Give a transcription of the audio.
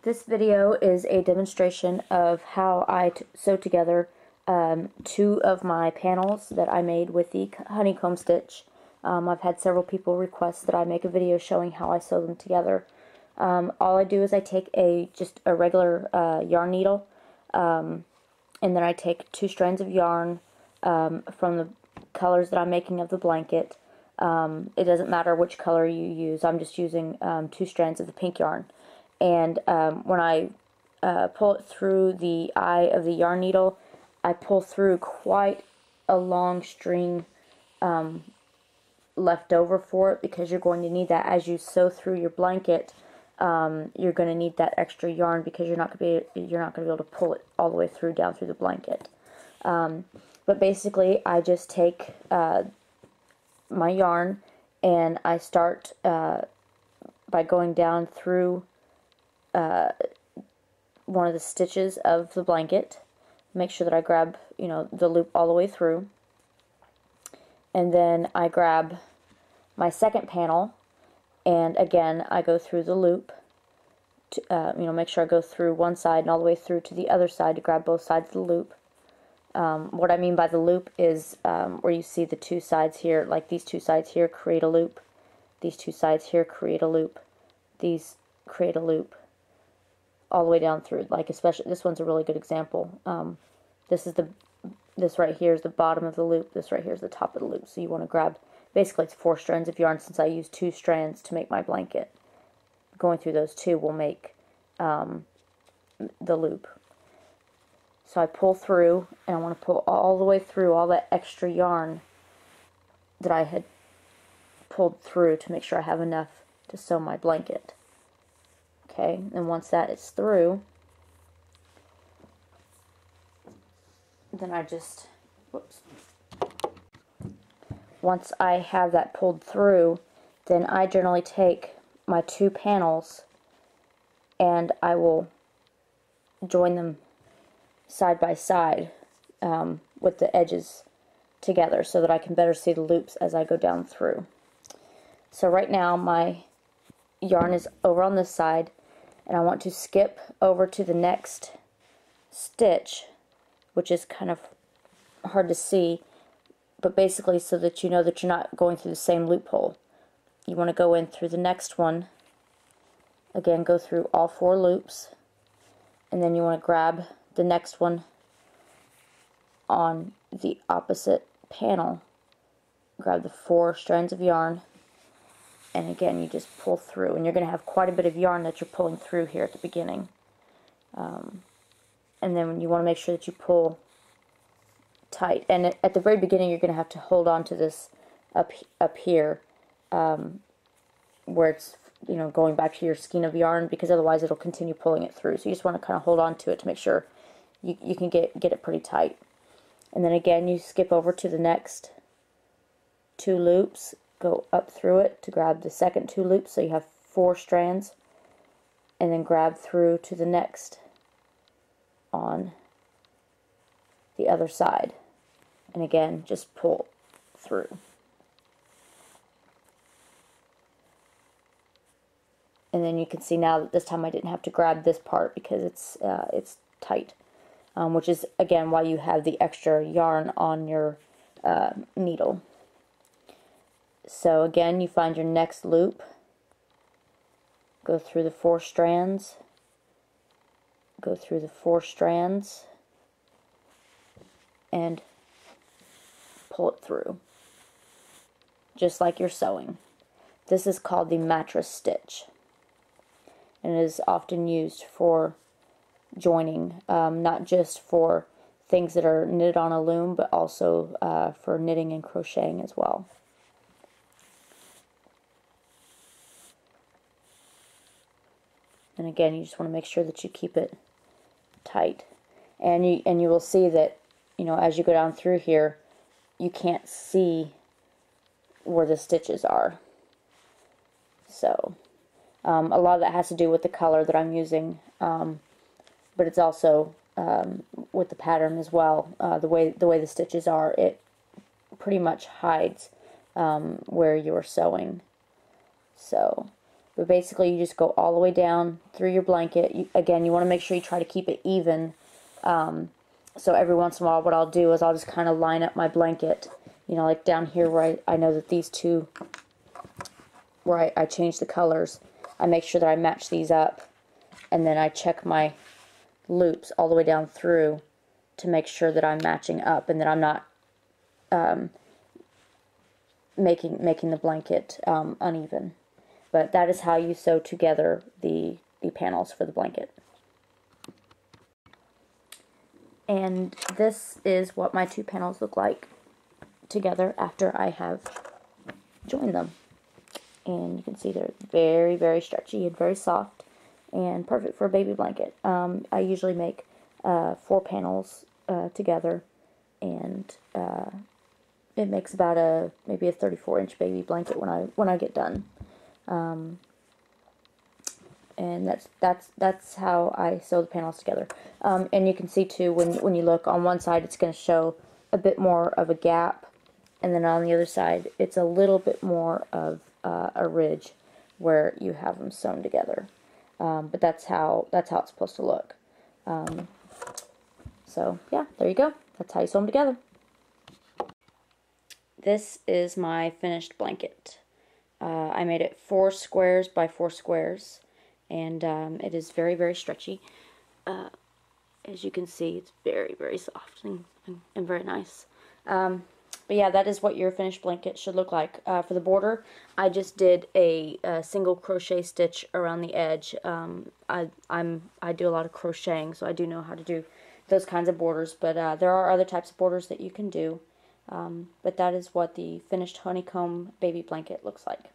This video is a demonstration of how I sew together two of my panels that I made with the honeycomb stitch. I've had several people request that I make a video showing how I sew them together. All I do is I take just a regular yarn needle, and then I take 2 strands of yarn from the colors that I'm making of the blanket. It doesn't matter which color you use. I'm just using 2 strands of the pink yarn. And when I pull it through the eye of the yarn needle, I pull through quite a long string left over for it, because you're going to need that as you sew through your blanket. You're going to need that extra yarn because you're not going to be able to pull it all the way through down through the blanket. But basically, I just take my yarn and I start by going down through one of the stitches of the blanket. Make sure that I grab, the loop all the way through, and then I grab my second panel, and again I go through the loop to, make sure I go through one side and all the way through to the other side to grab both sides of the loop. What I mean by the loop is where you see the 2 sides here, like these 2 sides here create a loop, these 2 sides here create a loop, these create a loop, all the way down through. Like, especially this one's a really good example. This right here is the bottom of the loop, this right here is the top of the loop. So you want to grab, basically it's 4 strands of yarn, since I use 2 strands to make my blanket. Going through those 2 will make the loop. So I pull through, and I want to pull all the way through all that extra yarn that I had pulled through to make sure I have enough to sew my blanket. Okay, and once that is through, then I just, once I have that pulled through, then I generally take my 2 panels and I will join them side by side with the edges together so that I can better see the loops as I go down through. So right now my yarn is over on this side, and I want to skip over to the next stitch, which is kind of hard to see, but basically so that you know that you're not going through the same loophole. You want to go in through the next one, again go through all 4 loops, and then you want to grab the next one on the opposite panel, grab the 4 strands of yarn, and again you just pull through, and you're going to have quite a bit of yarn that you're pulling through here at the beginning. And then you want to make sure that you pull tight, and at the very beginning you're going to have to hold on to this up here, where it's going back to your skein of yarn, because otherwise it'll continue pulling it through. So you just want to kind of hold on to it to make sure you can get it pretty tight. And then again you skip over to the next 2 loops, go up through it to grab the second 2 loops, so you have 4 strands, and then grab through to the next on the other side, and again just pull through. And then you can see now that this time I didn't have to grab this part because it's tight, which is again why you have the extra yarn on your needle. So again, you find your next loop, go through the 4 strands, go through the 4 strands, and pull it through, just like you're sewing. This is called the mattress stitch, and it is often used for joining, not just for things that are knitted on a loom, but also for knitting and crocheting as well. And again, you just want to make sure that you keep it tight, and you will see that as you go down through here, you can't see where the stitches are. So a lot of that has to do with the color that I'm using, but it's also with the pattern as well. The way the stitches are, it pretty much hides where you're sewing. So But basically, you just go all the way down through your blanket. Again, you want to make sure you try to keep it even. So every once in a while, what I'll do is I'll just kind of line up my blanket. You know, like down here where I know that these two, where I change the colors, I make sure that I match these up. And then I check my loops all the way down through to make sure that I'm matching up and that I'm not making the blanket uneven. But that is how you sew together the panels for the blanket. And this is what my two panels look like together after I have joined them. And you can see they're very, very stretchy and very soft and perfect for a baby blanket. I usually make 4 panels together, and it makes about maybe a 34-inch baby blanket when I get done. And that's how I sew the panels together. And you can see too, when you look on one side, it's going to show a bit more of a gap, and then on the other side, it's a little bit more of a ridge where you have them sewn together. But that's how it's supposed to look. So yeah, there you go. That's how you sew them together. This is my finished blanket. I made it 4 squares by 4 squares, and it is very, very stretchy. As you can see, it's very, very soft and very nice. But yeah, that is what your finished blanket should look like. For the border, I just did a single crochet stitch around the edge. I do a lot of crocheting, so I do know how to do those kinds of borders. But there are other types of borders that you can do. But that is what the finished honeycomb baby blanket looks like.